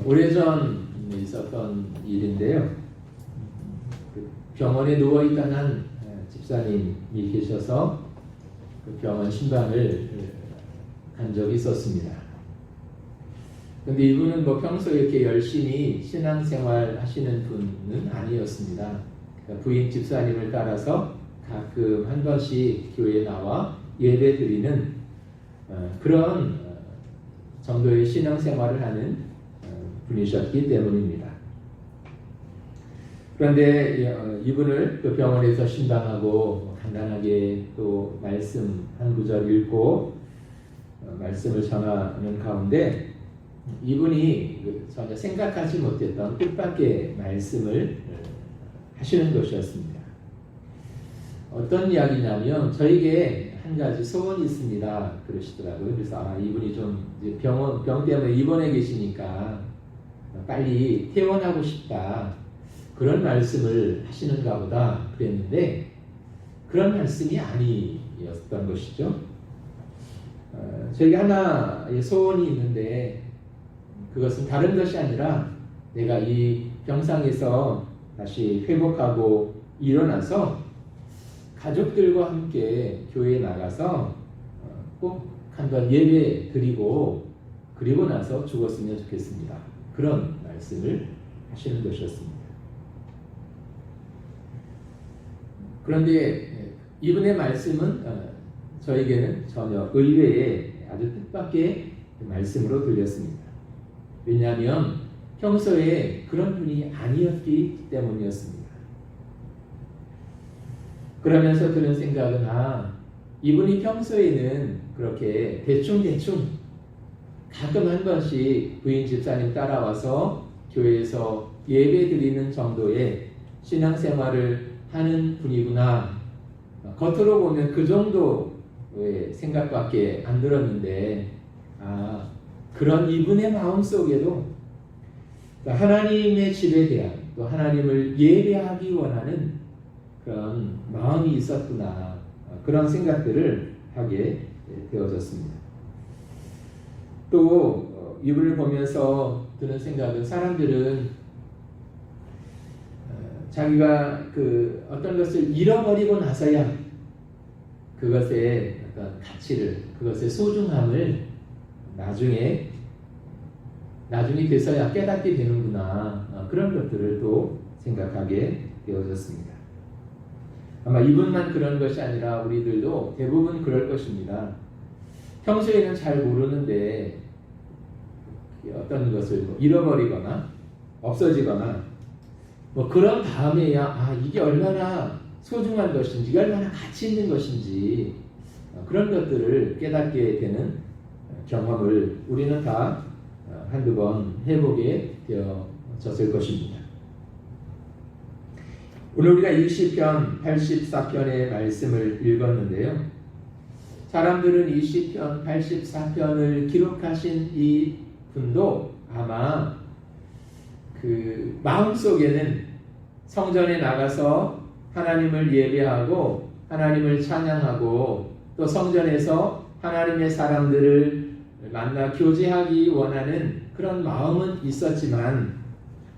오래전 있었던 일인데요. 그 병원에 누워있던 한 집사님이 계셔서 그 병원 신방을 간 적이 있었습니다. 근데 이분은 뭐 평소에 이렇게 열심히 신앙생활 하시는 분은 아니었습니다. 그러니까 부인 집사님을 따라서 가끔 한 번씩 교회에 나와 예배 드리는 그런 정도의 신앙생활을 하는 분이셨기 때문입니다. 그런데 이분을 그 병원에서 신방하고 간단하게 또 말씀 한 구절 읽고 말씀을 전하는 가운데 이분이 전혀 생각하지 못했던 뜻밖의 말씀을 하시는 것이었습니다. 어떤 이야기냐면 저에게 한 가지 소원이 있습니다 그러시더라고요. 그래서 이분이 좀 병 때문에 입원해 계시니까 빨리 퇴원하고 싶다 그런 말씀을 하시는가 보다 그랬는데 그런 말씀이 아니었던 것이죠. 저에게 하나의 소원이 있는데 그것은 다른 것이 아니라 내가 이 병상에서 다시 회복하고 일어나서 가족들과 함께 교회에 나가서 꼭 한번 예배 드리고 그리고 나서 죽었으면 좋겠습니다. 그런 말씀을 하시는 것이었습니다. 그런데 이분의 말씀은 저에게는 전혀 의외의 아주 뜻밖의 말씀으로 들렸습니다. 왜냐하면 평소에 그런 분이 아니었기 때문이었습니다. 그러면서 드는 생각은 이분이 평소에는 그렇게 대충 가끔 한 번씩 부인 집사님 따라와서 교회에서 예배 드리는 정도의 신앙생활을 하는 분이구나. 겉으로 보면 그 정도의 생각밖에 안 들었는데 그런 이분의 마음속에도 하나님의 집에 대한 또 하나님을 예배하기 원하는 그런 마음이 있었구나. 그런 생각들을 하게 되어졌습니다. 또 이분을 보면서 드는 생각은 사람들은 자기가 그 어떤 것을 잃어버리고 나서야 그것의 어떤 가치를, 그것의 소중함을 나중에 돼서야 깨닫게 되는구나. 그런 것들을 또 생각하게 되어졌습니다. 아마 이분만 그런 것이 아니라 우리들도 대부분 그럴 것입니다. 평소에는 잘 모르는데 어떤 것을 잃어버리거나 없어지거나 그런 다음에야 이게 얼마나 소중한 것인지, 이게 얼마나 가치 있는 것인지 그런 것들을 깨닫게 되는 경험을 우리는 다 한두 번 해보게 되어졌을 것입니다. 오늘 우리가 이 시편 84편의 말씀을 읽었는데요. 사람들은 이 시편 84편을 기록하신 이 분도 아마 그 마음속에는 성전에 나가서 하나님을 예배하고 하나님을 찬양하고 또 성전에서 하나님의 사람들을 만나 교제하기 원하는 그런 마음은 있었지만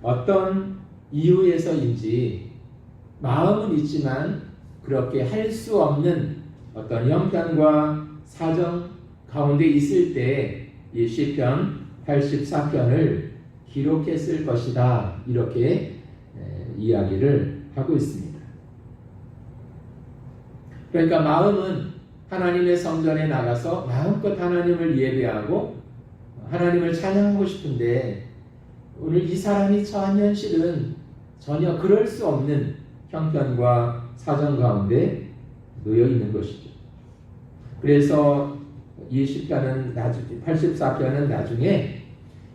어떤 이유에서인지 마음은 있지만 그렇게 할 수 없는 어떤 형편과 사정 가운데 있을 때 이 시편 84편을 기록했을 것이다. 이렇게 이야기를 하고 있습니다. 그러니까 마음은 하나님의 성전에 나가서 마음껏 하나님을 예배하고 하나님을 찬양하고 싶은데 오늘 이 사람이 처한 현실은 전혀 그럴 수 없는 형편과 사정 가운데 놓여 있는 것이죠. 그래서 이 시편은 84편은 나중에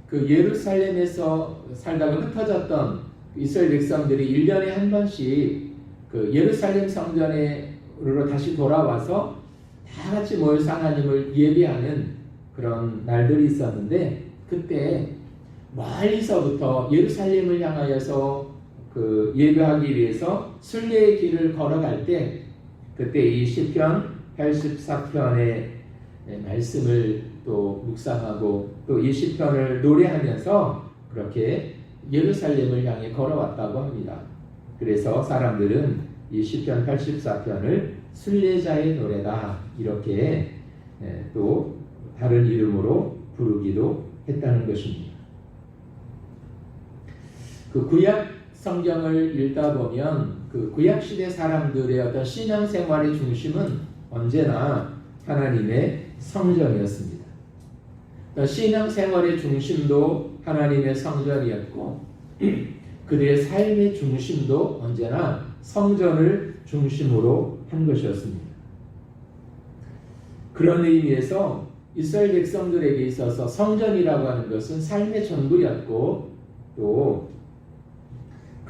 그 예루살렘에서 살다가 흩어졌던 이스라엘 백성들이 1년에 한 번씩 그 예루살렘 성전으로 다시 돌아와서 다 같이 모여서 하나님을 예배하는 그런 날들이 있었는데 그때 멀리서부터 예루살렘을 향하여서 그 예배하기 위해서 순례의 길을 걸어갈 때 그때 이 시편 84편의 말씀을 또 묵상하고 또 이 시편을 노래하면서 그렇게 예루살렘을 향해 걸어왔다고 합니다. 그래서 사람들은 이 시편 84편을 순례자의 노래다 이렇게 또 다른 이름으로 부르기도 했다는 것입니다. 그 구약 성경을 읽다 보면 그 구약 시대 사람들의 어떤 신앙 생활의 중심은 언제나 하나님의 성전이었습니다. 신앙 생활의 중심도 하나님의 성전이었고 그들의 삶의 중심도 언제나 성전을 중심으로 한 것이었습니다. 그런 의미에서 이스라엘 백성들에게 있어서 성전이라고 하는 것은 삶의 전부였고 또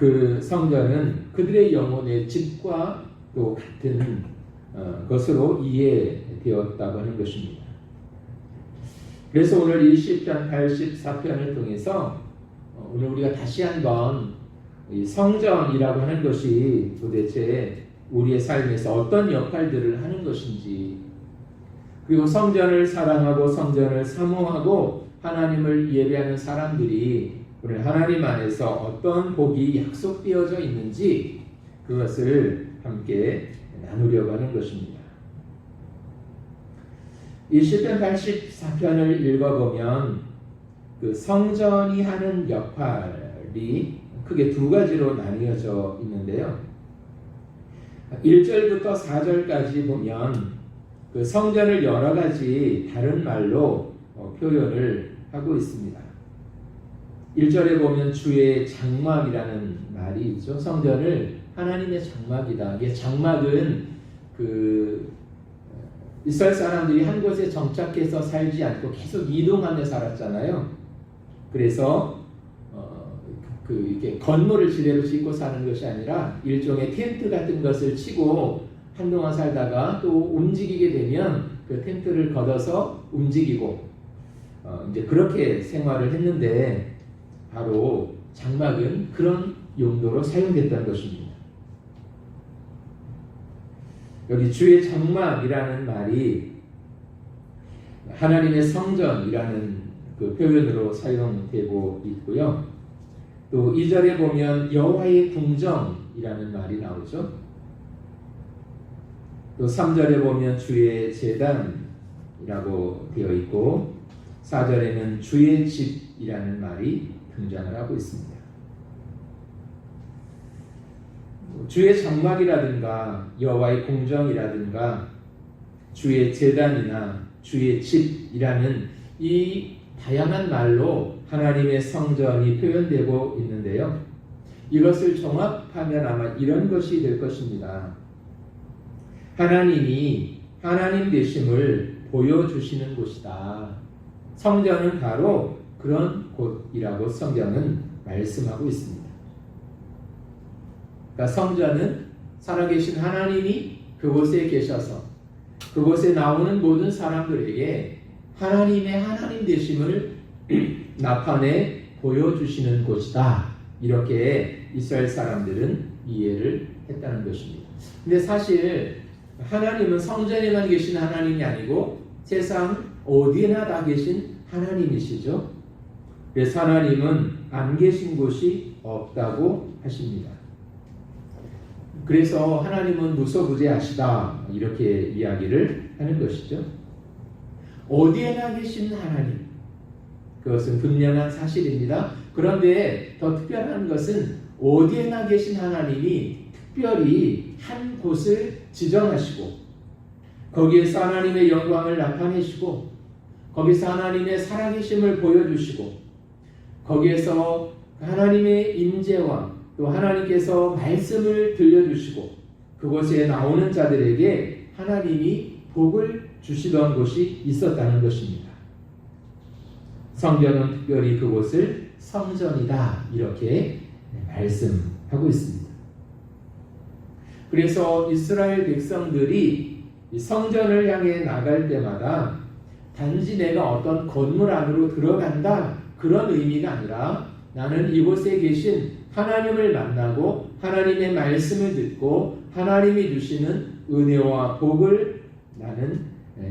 그 성전은 그들의 영혼의 집과 또 같은 것으로 이해되었다고 하는 것입니다. 그래서 오늘 이 시편 84편을 통해서 오늘 우리가 다시 한번 이 성전이라고 하는 것이 도대체 우리의 삶에서 어떤 역할들을 하는 것인지, 그리고 성전을 사랑하고 성전을 사모하고 하나님을 예배하는 사람들이 오늘 하나님 안에서 어떤 복이 약속되어져 있는지 그것을 함께 나누려고 하는 것입니다. 이 시편 84편을 읽어보면 그 성전이 하는 역할이 크게 두 가지로 나뉘어져 있는데요. 1절부터 4절까지 보면 그 성전을 여러 가지 다른 말로 표현을 하고 있습니다. 1절에 보면 주의 장막이라는 말이 있죠. 성전을 하나님의 장막이다. 이게 장막은 그 이스라엘 사람들이 한 곳에 정착해서 살지 않고 계속 이동하며 살았잖아요. 그래서 이렇게 건물을 지대로 짓고 사는 것이 아니라 일종의 텐트 같은 것을 치고 한동안 살다가 또 움직이게 되면 그 텐트를 걷어서 움직이고 이제 그렇게 생활을 했는데 바로 장막은 그런 용도로 사용됐다는 것입니다. 여기 주의 장막이라는 말이 하나님의 성전이라는 그 표현으로 사용되고 있고요. 또 2절에 보면 여호와의 궁정이라는 말이 나오죠. 또 3절에 보면 주의 제단이라고 되어 있고 4절에는 주의 집이라는 말이 등장을 하고 있습니다. 주의 장막이라든가 여호와의 궁정이라든가 주의 제단이나 주의 집이라는 이 다양한 말로 하나님의 성전이 표현되고 있는데요. 이것을 종합하면 아마 이런 것이 될 것입니다. 하나님이 하나님 되심을 보여주시는 곳이다. 성전은 바로 그런 곳이라고 성경은 말씀하고 있습니다. 그러니까 성전은 살아계신 하나님이 그곳에 계셔서 그곳에 나오는 모든 사람들에게 하나님의 하나님 되심을 나타내 보여주시는 곳이다. 이렇게 이스라엘 사람들은 이해를 했다는 것입니다. 근데 사실 하나님은 성전에만 계신 하나님이 아니고 세상 어디에나 다 계신 하나님이시죠. 그래서 하나님은 안 계신 곳이 없다고 하십니다. 그래서 하나님은 무소부재하시다 이렇게 이야기를 하는 것이죠. 어디에나 계신 하나님, 그것은 분명한 사실입니다. 그런데 더 특별한 것은 어디에나 계신 하나님이 특별히 한 곳을 지정하시고 거기에서 하나님의 영광을 나타내시고 거기서 하나님의 살아계심을 보여주시고 거기에서 하나님의 임재와 또 하나님께서 말씀을 들려주시고 그곳에 나오는 자들에게 하나님이 복을 주시던 곳이 있었다는 것입니다. 성경은 특별히 그곳을 성전이다 이렇게 말씀하고 있습니다. 그래서 이스라엘 백성들이 성전을 향해 나갈 때마다 단지 내가 어떤 건물 안으로 들어간다 그런 의미가 아니라 나는 이곳에 계신 하나님을 만나고 하나님의 말씀을 듣고 하나님이 주시는 은혜와 복을 나는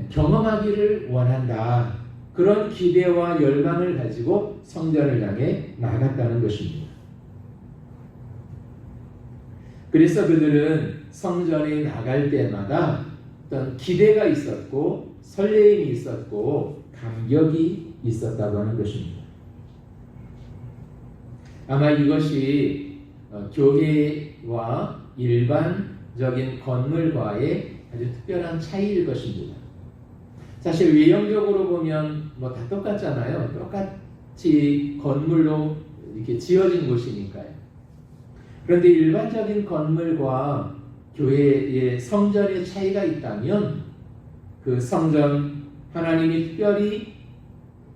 경험하기를 원한다. 그런 기대와 열망을 가지고 성전을 향해 나갔다는 것입니다. 그래서 그들은 성전에 나갈 때마다 어떤 기대가 있었고 설레임이 있었고 감격이 있었다고 하는 것입니다. 아마 이것이 교회와 일반적인 건물과의 아주 특별한 차이일 것입니다. 사실 외형적으로 보면 뭐 다 똑같잖아요. 똑같이 건물로 이렇게 지어진 곳이니까요. 그런데 일반적인 건물과 교회의 성전의 차이가 있다면 그 성전, 하나님이 특별히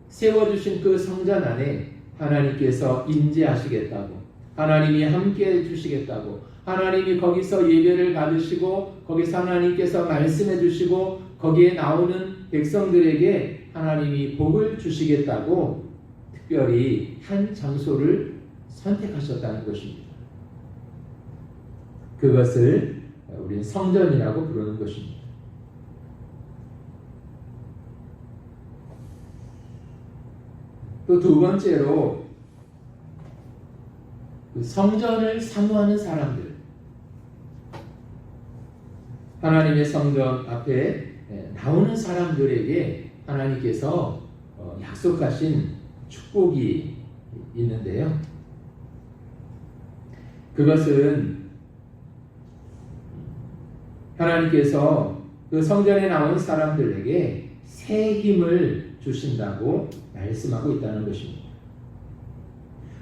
세워주신 그 성전 안에 하나님께서 임재하시겠다고, 하나님이 함께해 주시겠다고, 하나님이 거기서 예배를 받으시고 거기서 하나님께서 말씀해 주시고 거기에 나오는 백성들에게 하나님이 복을 주시겠다고 특별히 한 장소를 선택하셨다는 것입니다. 그것을 우리는 성전이라고 부르는 것입니다. 또 두 번째로 성전을 사모하는 사람들, 하나님의 성전 앞에 나오는 사람들에게 하나님께서 약속하신 축복이 있는데요. 그것은 하나님께서 그 성전에 나온 사람들에게 새 힘을 주신다고 말씀하고 있다는 것입니다.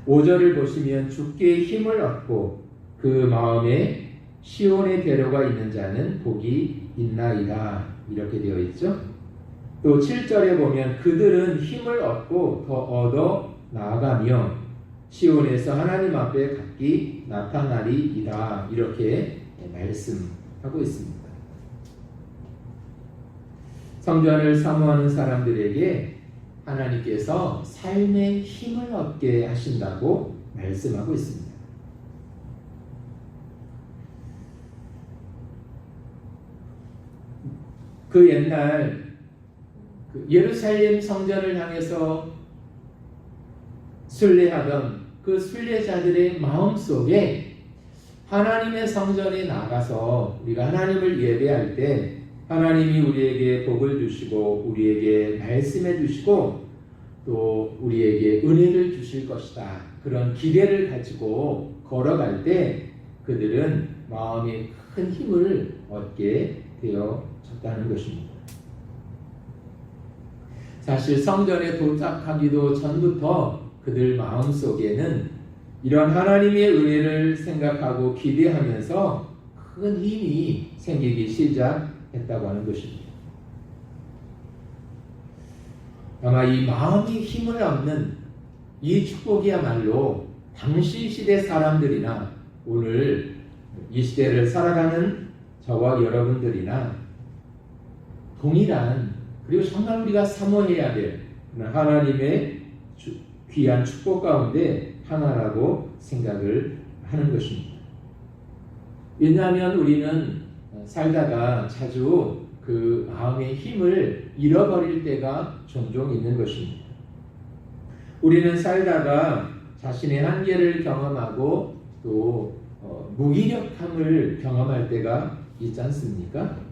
5절을 보시면 주께 힘을 얻고 그 마음에 시온의 대로가 있는 자는 복이 있나이다 이렇게 되어 있죠. 또 7절에 보면 그들은 힘을 얻고 더 얻어 나아가며 시온에서 하나님 앞에 각기 나타나리이다 이렇게 말씀하고 있습니다. 성전을 사모하는 사람들에게 하나님께서 삶의 힘을 얻게 하신다고 말씀하고 있습니다. 그 옛날 예루살렘 성전을 향해서 순례하던 그 순례자들의 마음속에 하나님의 성전에 나가서 우리가 하나님을 예배할 때 하나님이 우리에게 복을 주시고 우리에게 말씀해 주시고 또 우리에게 은혜를 주실 것이다. 그런 기대를 가지고 걸어갈 때 그들은 마음에 큰 힘을 얻게 되어졌다는 것입니다. 사실 성전에 도착하기도 전부터 그들 마음속에는 이런 하나님의 은혜를 생각하고 기대하면서 큰 힘이 생기기 시작했다고 하는 것입니다. 아마 이 마음이 힘을 얻는 이 축복이야말로 당시 시대 사람들이나 오늘 이 시대를 살아가는 저와 여러분들이나 동일한 그리고 정말 우리가 사모해야 될 하나님의 귀한 축복 가운데 하나라고 생각을 하는 것입니다. 왜냐하면 우리는 살다가 자주 그 마음의 힘을 잃어버릴 때가 종종 있는 것입니다. 우리는 살다가 자신의 한계를 경험하고 또 무기력함을 경험할 때가 있지 않습니까?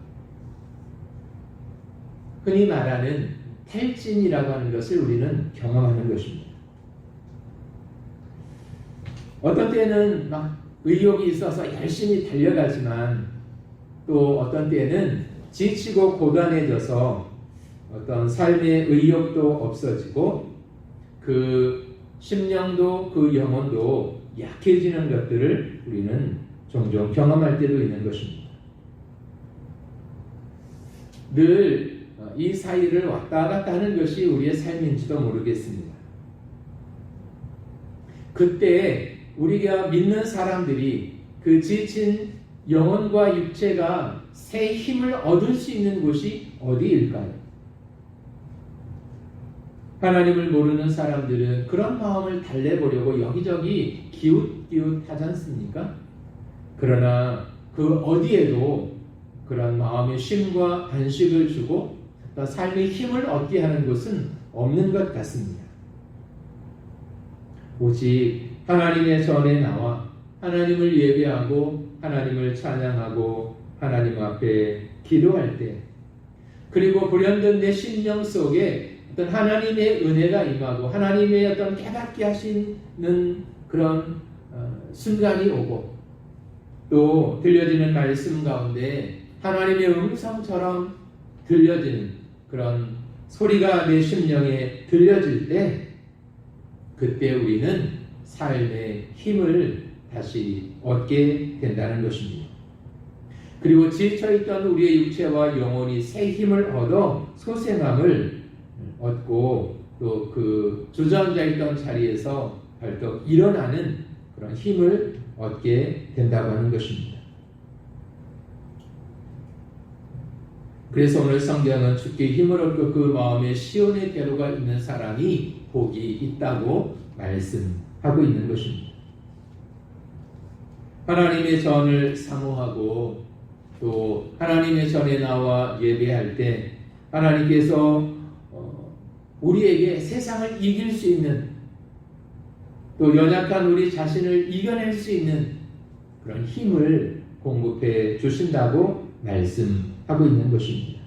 흔히 말하는 탈진이라고 하는 것을 우리는 경험하는 것입니다. 어떤 때는 막 의욕이 있어서 열심히 달려가지만 또 어떤 때는 지치고 고단해져서 어떤 삶의 의욕도 없어지고 그 심령도 그 영혼도 약해지는 것들을 우리는 종종 경험할 때도 있는 것입니다. 늘 이 사이를 왔다 갔다 하는 것이 우리의 삶인지도 모르겠습니다. 그때 우리가 믿는 사람들이 그 지친 영혼과 육체가 새 힘을 얻을 수 있는 곳이 어디일까요? 하나님을 모르는 사람들은 그런 마음을 달래보려고 여기저기 기웃기웃하지 않습니까? 그러나 그 어디에도 그런 마음의 쉼과 안식을 주고 삶의 힘을 얻게 하는 것은 없는 것 같습니다. 오직 하나님의 전에 나와 하나님을 예배하고 하나님을 찬양하고 하나님 앞에 기도할 때, 그리고 불현듯 내 심령 속에 어떤 하나님의 은혜가 임하고 하나님의 어떤 깨닫게 하시는 그런 순간이 오고, 또 들려지는 말씀 가운데 하나님의 음성처럼 들려지는 그런 소리가 내 심령에 들려질 때, 그때 우리는 삶의 힘을 다시 얻게 된다는 것입니다. 그리고 지쳐있던 우리의 육체와 영혼이 새 힘을 얻어 소생함을 얻고, 또 그 주저앉아 있던 자리에서 벌떡 일어나는 그런 힘을 얻게 된다고 하는 것입니다. 그래서 오늘 성경은 주께 힘을 얻고 그 마음에 시온의 대로가 있는 사람이 복이 있다고 말씀하고 있는 것입니다. 하나님의 전을 사모하고 또 하나님의 전에 나와 예배할 때 하나님께서 우리에게 세상을 이길 수 있는, 또 연약한 우리 자신을 이겨낼 수 있는 그런 힘을 공급해 주신다고 말씀하고 있는 것입니다.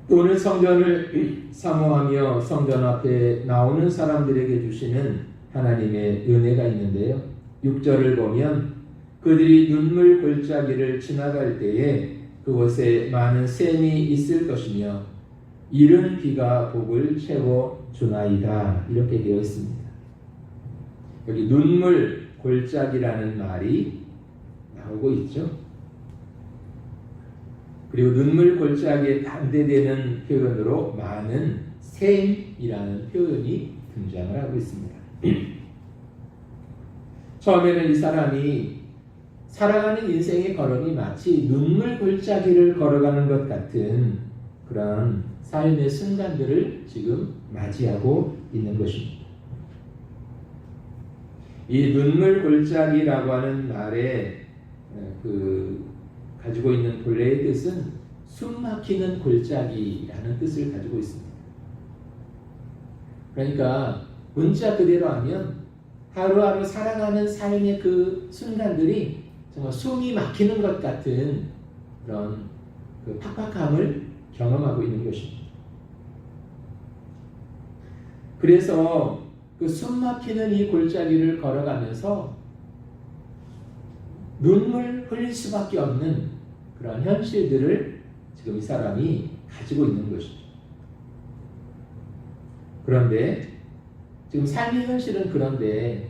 또 오늘 성전을 사모하며 성전 앞에 나오는 사람들에게 주시는 하나님의 은혜가 있는데요. 6절을 보면 그들이 눈물 골짜기를 지나갈 때에 그곳에 많은 샘이 있을 것이며 이른 비가 복을 채워 주나이다, 이렇게 되어 있습니다. 여기 눈물 골짜기라는 말이 나오고 있죠. 그리고 눈물 골짜기에 반대되는 표현으로 많은 샘이라는 표현이 등장을 하고 있습니다. 처음에는 이 사람이 살아가는 인생의 걸음이 마치 눈물 골짜기를 걸어가는 것 같은 그런 삶의 순간들을 지금 맞이하고 있는 것입니다. 이 눈물 골짜기라고 하는 말에 가지고 있는 본래의 뜻은 숨 막히는 골짜기라는 뜻을 가지고 있습니다. 그러니까 문자 그대로 하면 하루하루 살아가는 삶의 그 순간들이 정말 숨이 막히는 것 같은 그런 그 팍팍함을 경험하고 있는 것입니다. 그래서 그 숨 막히는 이 골짜기를 걸어가면서 눈물 흘릴 수밖에 없는 그런 현실들을 지금 이 사람이 가지고 있는 것입니다. 그런데 지금 삶의 현실은 그런데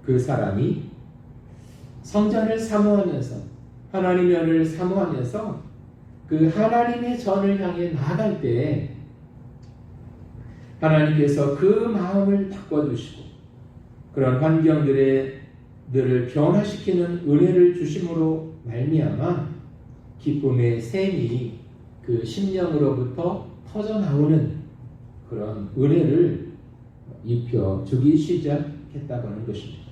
그 사람이 성전을 사모하면서 하나님의 은혜를 사모하면서 그 하나님의 전을 향해 나아갈 때 하나님께서 그 마음을 바꿔주시고 그런 환경들을 변화시키는 은혜를 주심으로 말미암아 기쁨의 샘이 그 심령으로부터 터져나오는 그런 은혜를 입혀주기 시작했다고 하는 것입니다.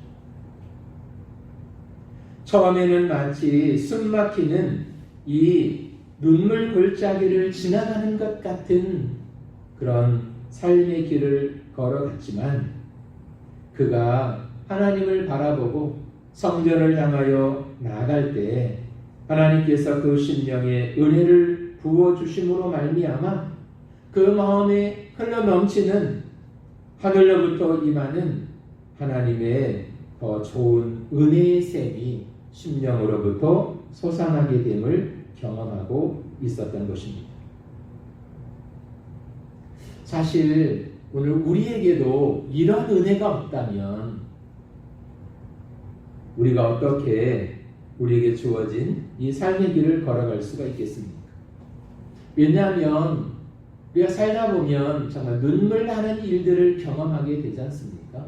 처음에는 마치 숨 막히는 이 눈물 골짜기를 지나가는 것 같은 그런 삶의 길을 걸어갔지만 그가 하나님을 바라보고 성전을 향하여 나아갈 때 하나님께서 그 심령에 은혜를 부어주심으로 말미암아 그 마음에 흘러넘치는 하늘로부터 임하는 하나님의 더 좋은 은혜의 샘이 심령으로부터 솟아나게 됨을 경험하고 있었던 것입니다. 사실 오늘 우리에게도 이런 은혜가 없다면 우리가 어떻게 우리에게 주어진 이 삶의 길을 걸어갈 수가 있겠습니까? 왜냐하면 우리가 살다 보면 정말 눈물 나는 일들을 경험하게 되지 않습니까?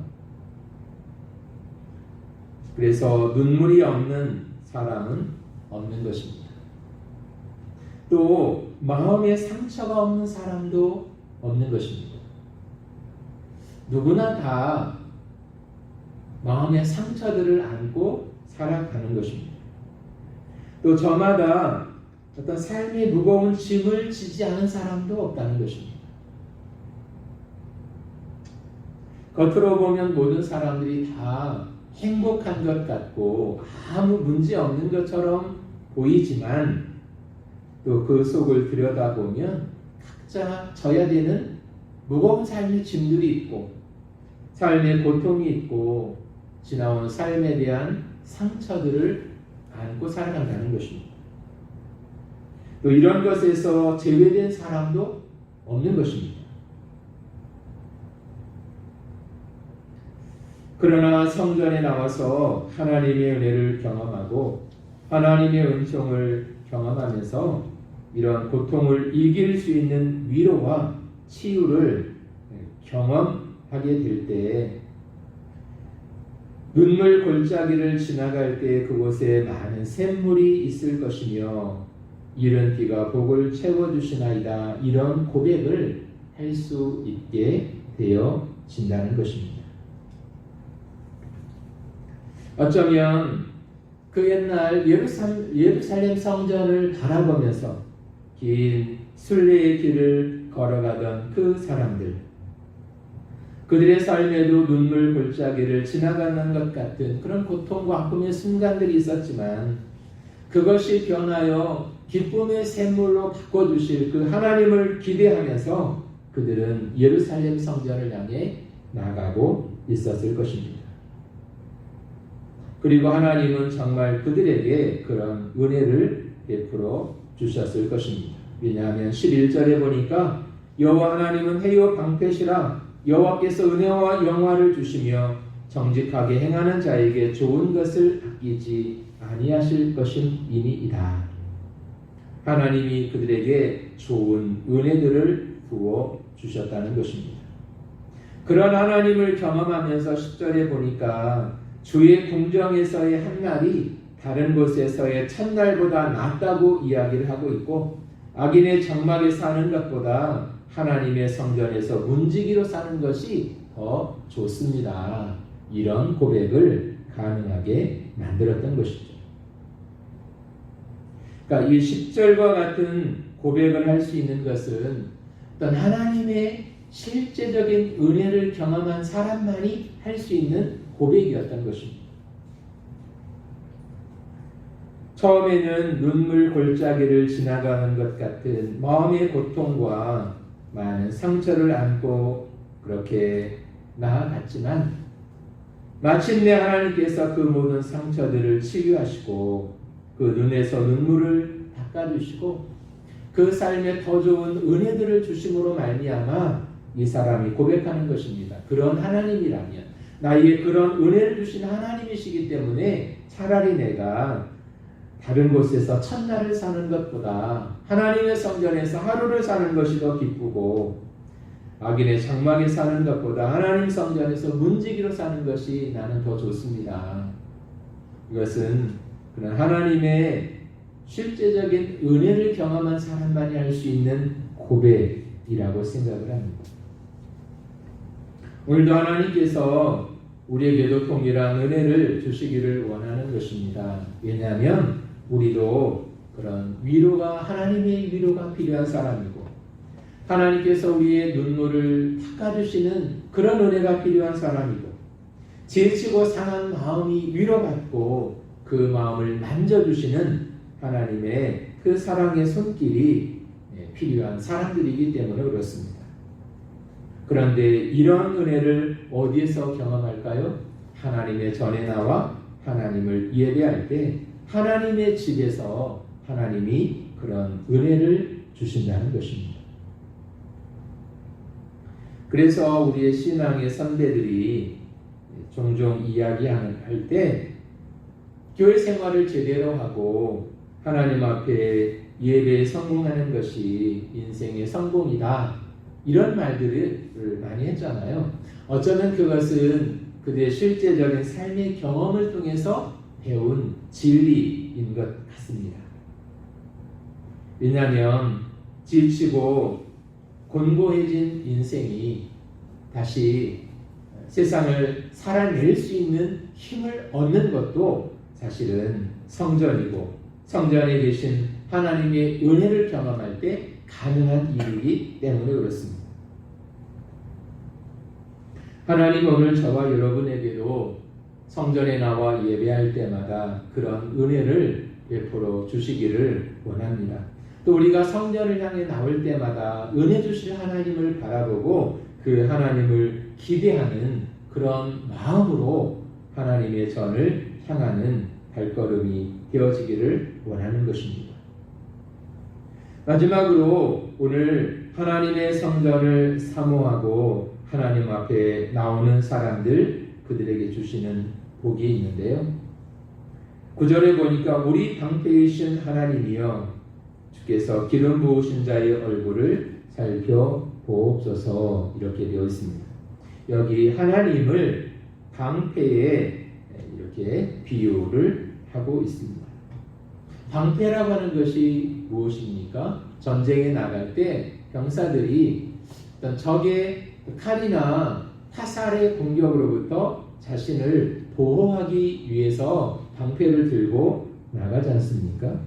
그래서 눈물이 없는 사람은 없는 것입니다. 또 마음에 상처가 없는 사람도 없는 것입니다. 누구나 다 마음의 상처들을 안고 살아가는 것입니다. 또 저마다 어떤 삶의 무거운 짐을 지지 않은 사람도 없다는 것입니다. 겉으로 보면 모든 사람들이 다 행복한 것 같고 아무 문제 없는 것처럼 보이지만 또 그 속을 들여다보면 각자 져야 되는 무거운 삶의 짐들이 있고 삶의 고통이 있고 지나온 삶에 대한 상처들을 안고 살아간다는 것입니다. 또 이런 것에서 제외된 사람도 없는 것입니다. 그러나 성전에 나와서 하나님의 은혜를 경험하고 하나님의 은총을 경험하면서 이런 고통을 이길 수 있는 위로와 치유를 경험하게 될 때 눈물 골짜기를 지나갈 때 그곳에 많은 샘물이 있을 것이며 이른 비가 복을 채워주시나이다. 이런 고백을 할 수 있게 되어진다는 것입니다. 어쩌면 그 옛날 예루살렘 성전을 바라보면서 긴 순례의 길을 걸어가던 그 사람들, 그들의 삶에도 눈물 골짜기를 지나가는 것 같은 그런 고통과 아픔의 순간들이 있었지만 그것이 변하여 기쁨의 샘물로 바꿔주실 그 하나님을 기대하면서 그들은 예루살렘 성전을 향해 나가고 있었을 것입니다. 그리고 하나님은 정말 그들에게 그런 은혜를 베풀어 주셨을 것입니다. 왜냐하면 11절에 보니까 여호와 하나님은 해요 방패시라 여호와께서 은혜와 영화를 주시며 정직하게 행하는 자에게 좋은 것을 아끼지 아니하실 것임이니이다. 하나님이 그들에게 좋은 은혜들을 부어 주셨다는 것입니다. 그런 하나님을 경험하면서 10절에 보니까 주의 궁정에서의 한 날이 다른 곳에서의 첫날보다 낫다고 이야기를 하고 있고 악인의 장막에 사는 것보다 하나님의 성전에서 문지기로 사는 것이 더 좋습니다. 이런 고백을 가능하게 만들었던 것이죠. 그러니까 이 10절과 같은 고백을 할 수 있는 것은 어떤 하나님의 실제적인 은혜를 경험한 사람만이 할 수 있는 고백이었던 것입니다. 처음에는 눈물 골짜기를 지나가는 것 같은 마음의 고통과 많은 상처를 안고 그렇게 나아갔지만 마침내 하나님께서 그 모든 상처들을 치유하시고 그 눈에서 눈물을 닦아주시고 그 삶에 더 좋은 은혜들을 주심으로 말미암아 이 사람이 고백하는 것입니다. 그런 하나님이라면 나에게 그런 은혜를 주신 하나님이시기 때문에 차라리 내가 다른 곳에서 첫날을 사는 것보다 하나님의 성전에서 하루를 사는 것이 더 기쁘고 악인의 장막에 사는 것보다 하나님 성전에서 문지기로 사는 것이 나는 더 좋습니다. 이것은 그런 하나님의 실제적인 은혜를 경험한 사람만이 할 수 있는 고백이라고 생각을 합니다. 오늘도 하나님께서 우리에게도 동일한 은혜를 주시기를 원하는 것입니다. 왜냐하면 우리도 그런 위로가 하나님의 위로가 필요한 사람이고 하나님께서 우리의 눈물을 닦아주시는 그런 은혜가 필요한 사람이고 지치고 상한 마음이 위로받고 그 마음을 만져주시는 하나님의 그 사랑의 손길이 필요한 사람들이기 때문에 그렇습니다. 그런데 이런 은혜를 어디에서 경험할까요? 하나님의 전에 나와 하나님을 예배할 때 하나님의 집에서 하나님이 그런 은혜를 주신다는 것입니다. 그래서 우리의 신앙의 선배들이 종종 이야기할 때 교회 생활을 제대로 하고 하나님 앞에 예배에 성공하는 것이 인생의 성공이다. 이런 말들을 많이 했잖아요. 어쩌면 그것은 그들의 실제적인 삶의 경험을 통해서 배운 진리인 것 같습니다. 왜냐하면 지치고 곤고해진 인생이 다시 세상을 살아낼 수 있는 힘을 얻는 것도 사실은 성전이고 성전에 계신 하나님의 은혜를 경험할 때 가능한 일이기 때문에 그렇습니다. 하나님 오늘 저와 여러분에게도 성전에 나와 예배할 때마다 그런 은혜를 베풀어 주시기를 원합니다. 또 우리가 성전을 향해 나올 때마다 은혜 주실 하나님을 바라보고 그 하나님을 기대하는 그런 마음으로 하나님의 전을 향하는 발걸음이 되어지기를 원하는 것입니다. 마지막으로 오늘 하나님의 성전을 사모하고 하나님 앞에 나오는 사람들, 그들에게 주시는 복이 있는데요. 9절에 보니까 우리 방패이신 하나님이여 주께서 기름 부으신 자의 얼굴을 살펴보옵소서, 이렇게 되어 있습니다. 여기 하나님을 방패에 이렇게 비유를 하고 있습니다. 방패라고 하는 것이 무엇입니까? 전쟁에 나갈 때 병사들이 어떤 적의 칼이나 화살의 공격으로부터 자신을 보호하기 위해서 방패를 들고 나가지 않습니까?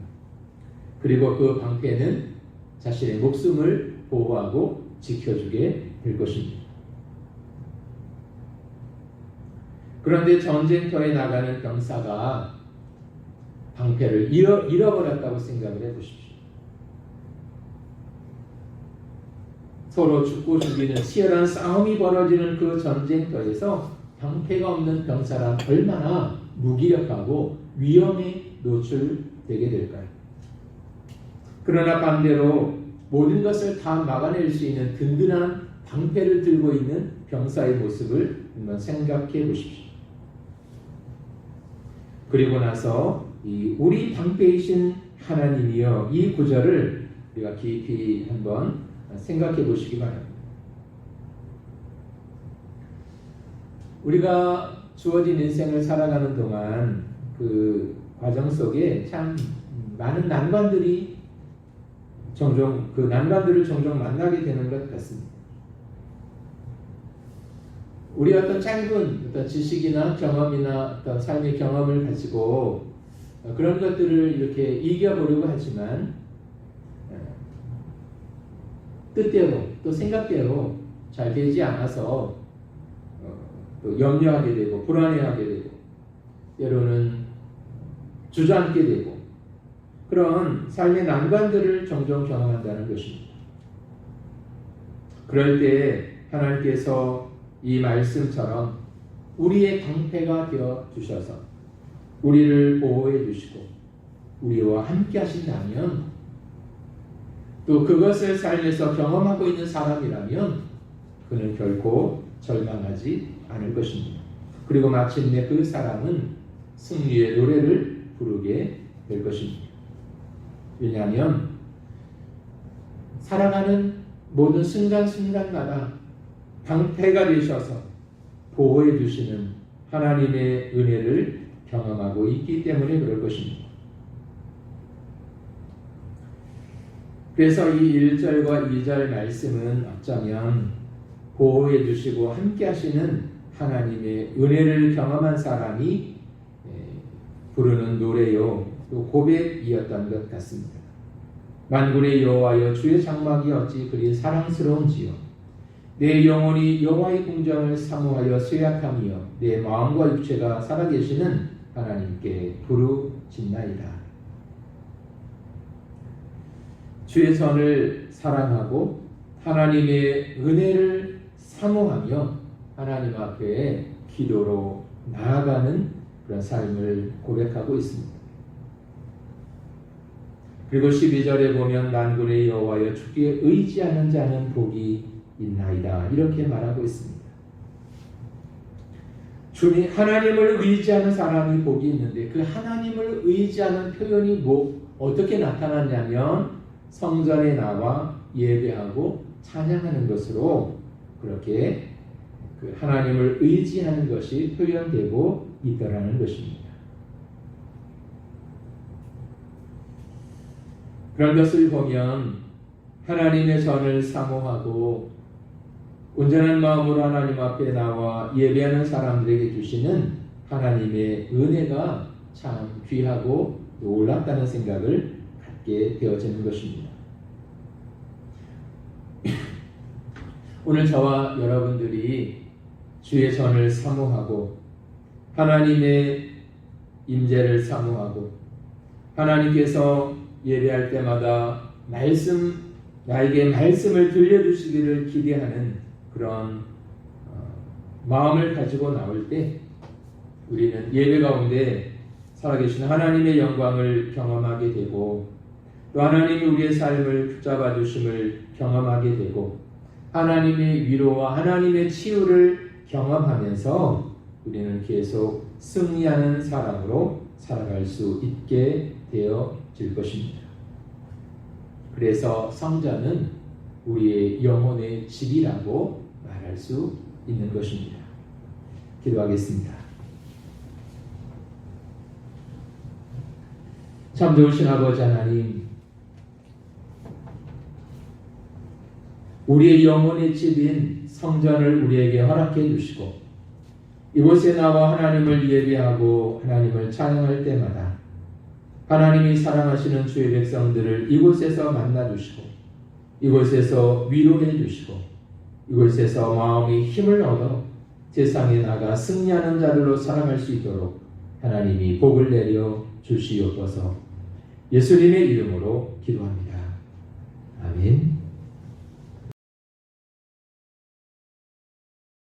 그리고 그 방패는 자신의 목숨을 보호하고 지켜주게 될 것입니다. 그런데 전쟁터에 나가는 병사가 방패를 잃어버렸다고 생각을 해보십시오. 서로 죽고 죽이는 치열한 싸움이 벌어지는 그 전쟁터에서 방패가 없는 병사란 얼마나 무기력하고 위험에 노출되게 될까요? 그러나 반대로 모든 것을 다 막아낼 수 있는 든든한 방패를 들고 있는 병사의 모습을 한번 생각해 보십시오. 그리고 나서 이 우리 방패이신 하나님이여, 이 구절을 우리가 깊이 한번 생각해 보시기 바랍니다. 우리가 주어진 인생을 살아가는 동안 그 과정 속에 참 많은 난관들이 그 난관들을 종종 만나게 되는 것 같습니다. 우리 어떤 짧은 어떤 지식이나 경험이나 어떤 삶의 경험을 가지고 그런 것들을 이렇게 이겨보려고 하지만 뜻대로 또 생각대로 잘 되지 않아서 또 염려하게 되고 불안해하게 되고 때로는 주저앉게 되고 그런 삶의 난관들을 종종 경험한다는 것입니다. 그럴 때 하나님께서 이 말씀처럼 우리의 방패가 되어 주셔서 우리를 보호해 주시고 우리와 함께 하신다면, 또 그것을 삶에서 경험하고 있는 사람이라면 그는 결코 절망하지 않을 것입니다. 그리고 마침내 그 사람은 승리의 노래를 부르게 될 것입니다. 왜냐하면 살아가는 모든 순간순간마다 방패가 되셔서 보호해 주시는 하나님의 은혜를 경험하고 있기 때문에 그럴 것입니다. 그래서 이 1절과 2절 말씀은 어쩌면 보호해 주시고 함께 하시는 하나님의 은혜를 경험한 사람이 부르는 노래요, 또 고백이었던 것 같습니다. 만군의 여호와여, 주의 장막이 어찌 그리 사랑스러운지요. 내 영혼이 여호와의 궁정을 사모하여 쇠약함이여 내 마음과 육체가 살아계시는 하나님께 부르짖나이다. 주의 선을 사랑하고 하나님의 은혜를 사모하며 하나님 앞에 기도로 나아가는 그런 삶을 고백하고 있습니다. 그리고 12절에 보면 만군의 여호와여, 주께 의지하는 자는 복이 있나이다, 이렇게 말하고 있습니다. 주님, 하나님을 의지하는 사람이 복이 있는데 그 하나님을 의지하는 표현이 어떻게 나타났냐면 성전에 나와 예배하고 찬양하는 것으로 그렇게 그 하나님을 의지하는 것이 표현되고 있다라는 것입니다. 그런 것을 보면 하나님의 전을 사모하고 온전한 마음으로 하나님 앞에 나와 예배하는 사람들에게 주시는 하나님의 은혜가 참 귀하고 놀랍다는 생각을 갖게 되어지는 것입니다. 오늘 저와 여러분들이 주의 전을 사모하고 하나님의 임재를 사모하고 하나님께서 예배할 때마다 나에게 말씀을 들려주시기를 기대하는 그런 마음을 가지고 나올 때 우리는 예배 가운데 살아계신 하나님의 영광을 경험하게 되고 또 하나님이 우리의 삶을 붙잡아 주심을 경험하게 되고 하나님의 위로와 하나님의 치유를 경험하면서 우리는 계속 승리하는 사람으로 살아갈 수 있게 되어질 것입니다. 그래서 성전은 우리의 영혼의 집이라고 말할 수 있는 것입니다. 기도하겠습니다. 참 좋으신 아버지 하나님, 우리의 영혼의 집인 성전을 우리에게 허락해 주시고 이곳에 나와 하나님을 예배하고 하나님을 찬양할 때마다 하나님이 사랑하시는 주의 백성들을 이곳에서 만나 주시고 이곳에서 위로해 주시고 이곳에서 마음이 힘을 얻어 세상에 나가 승리하는 자들로 살아갈 수 있도록 하나님이 복을 내려 주시옵소서. 예수님의 이름으로 기도합니다. 아멘.